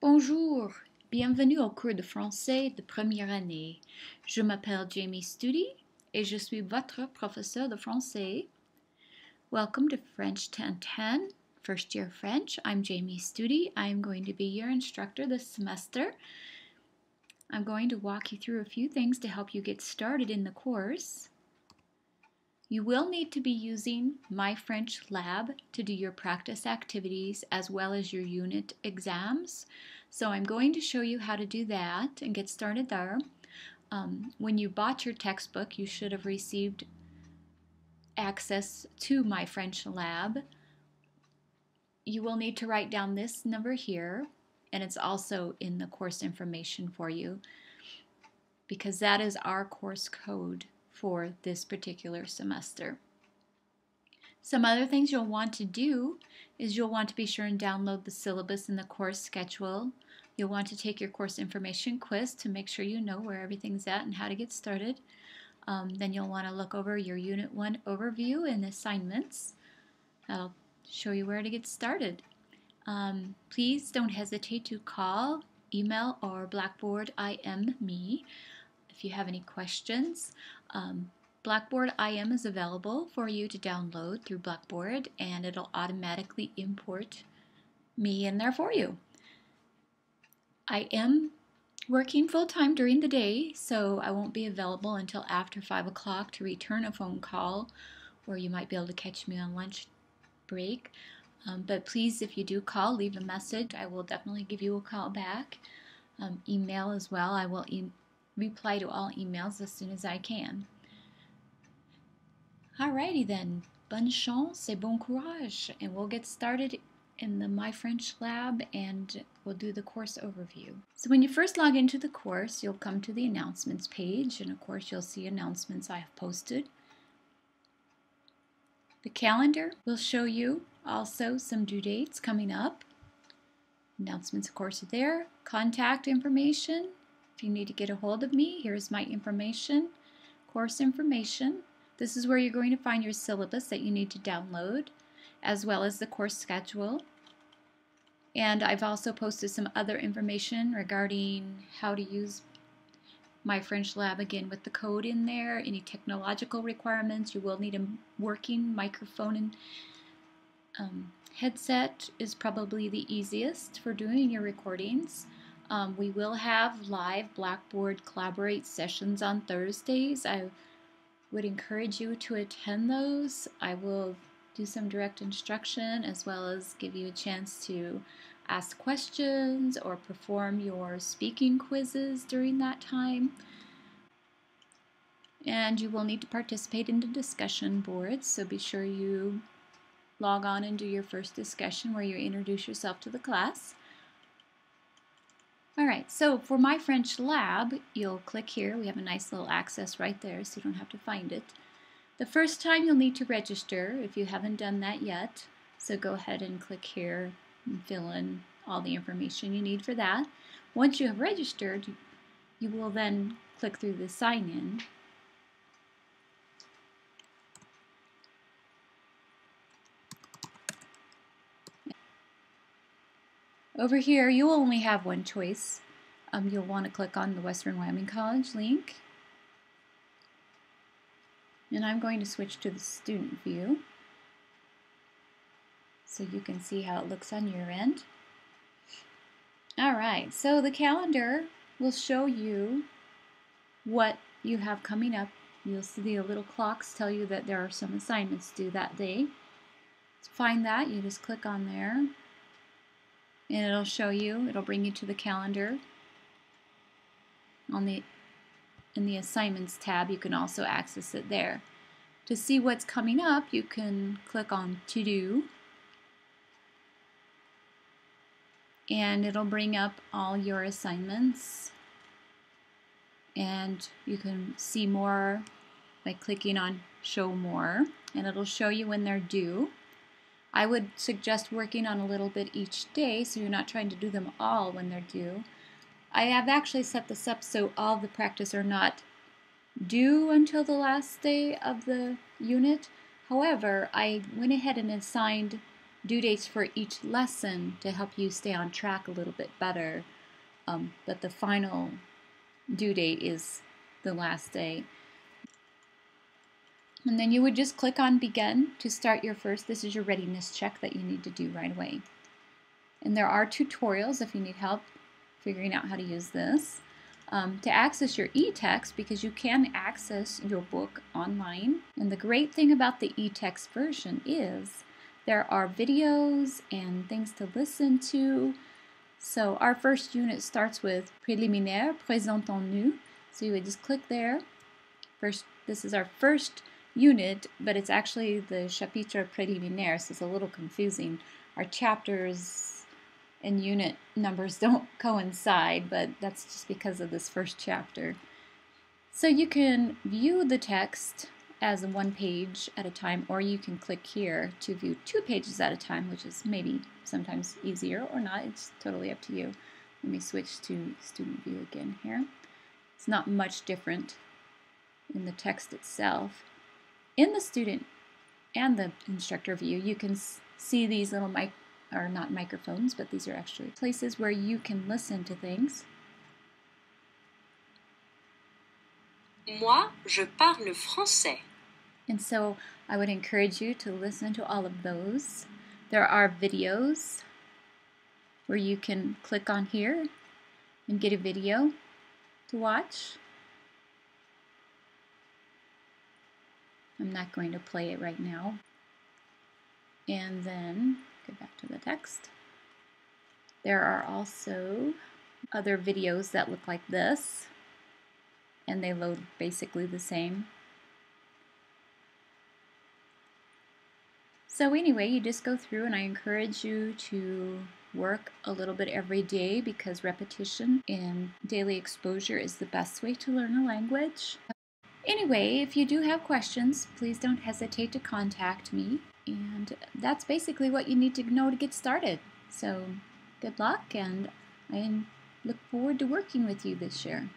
Bonjour, bienvenue au cours de français de première année. Je m'appelle Jamie Studi et je suis votre professeur de français. Welcome to French 1010, first year French. I'm Jamie Studi. I'm going to be your instructor this semester. I'm going to walk you through a few things to help you get started in the course. You will need to be using MyFrenchLab to do your practice activities as well as your unit exams. So I'm going to show you how to do that and get started there. When you bought your textbook, you should have received access to MyFrenchLab. You will need to write down this number here, and it's also in the course information for you because that is our course code for this particular semester. Some other things you'll want to do is you'll want to be sure and download the syllabus and the course schedule. You'll want to take your course information quiz to make sure you know where everything's at and how to get started. Then you'll want to look over your Unit 1 overview and assignments. That'll show you where to get started. Please don't hesitate to call, email, or Blackboard IM me if you have any questions. Blackboard IM is available for you to download through Blackboard, and it'll automatically import me in there for you. I am working full-time during the day, so I won't be available until after 5 o'clock to return a phone call, or you might be able to catch me on lunch break. But please, if you do call, leave a message. I will definitely give you a call back. Email as well. I will reply to all emails as soon as I can. Alrighty then, bonne chance et bon courage, and we'll get started in the MyFrenchLab and we'll do the course overview. So when you first log into the course, you'll come to the announcements page, and of course you'll see announcements I have posted. The calendar will show you also some due dates coming up. Announcements, of course, are there. Contact information. If you need to get a hold of me, here's my information. Course information. This is where you're going to find your syllabus that you need to download, as well as the course schedule. And I've also posted some other information regarding how to use MyFrenchLab, again with the code in there, any technological requirements. You will need a working microphone and headset is probably the easiest for doing your recordings. We will have live Blackboard Collaborate sessions on Thursdays. I would encourage you to attend those. I will do some direct instruction as well as give you a chance to ask questions or perform your speaking quizzes during that time. And you will need to participate in the discussion boards, so be sure you log on and do your first discussion where you introduce yourself to the class. Alright, so for MyFrenchLab, you'll click here. We have a nice little access right there, so you don't have to find it. The first time you'll need to register if you haven't done that yet. So go ahead and click here and fill in all the information you need for that. Once you have registered, you will then click through the sign in. Over here, you will only have one choice. You'll want to click on the Western Wyoming College link. And I'm going to switch to the student view so you can see how it looks on your end. Alright, so the calendar will show you what you have coming up. You'll see the little clocks tell you that there are some assignments due that day. To find that, you just click on there and it'll show you, it'll bring you to the calendar. In the assignments tab, you can also access it there. To see what's coming up, you can click on to do, and it'll bring up all your assignments, and you can see more by clicking on show more, and it'll show you when they're due. I would suggest working on a little bit each day so you're not trying to do them all when they're due. I have actually set this up so all the practice are not due until the last day of the unit. However, I went ahead and assigned due dates for each lesson to help you stay on track a little bit better. But the final due date is the last day. And then you would just click on Begin to start your first. This is your readiness check that you need to do right away. And there are tutorials if you need help figuring out how to use this. To access your e-text, because you can access your book online. And the great thing about the e-text version is there are videos and things to listen to. So our first unit starts with Préliminaire, Présentons-nous. So you would just click there. First, this is our first unit, but it's actually the Chapitre Préliminaire, so it's a little confusing. Our chapters and unit numbers don't coincide, but that's just because of this first chapter. So you can view the text as one page at a time, or you can click here to view 2 pages at a time, which is maybe sometimes easier or not. It's totally up to you. Let me switch to student view again here. It's not much different in the text itself. In the student and the instructor view, you can see these little not microphones, but these are actually places where you can listen to things. Moi, je parle français. And so I would encourage you to listen to all of those. There are videos where you can click on here and get a video to watch. I'm not going to play it right now. And then go back to the text. There are also other videos that look like this, and they load basically the same. So anyway, you just go through, and I encourage you to work a little bit every day, because repetition and daily exposure is the best way to learn a language. Anyway, if you do have questions, please don't hesitate to contact me. And that's basically what you need to know to get started. So good luck, and I look forward to working with you this year.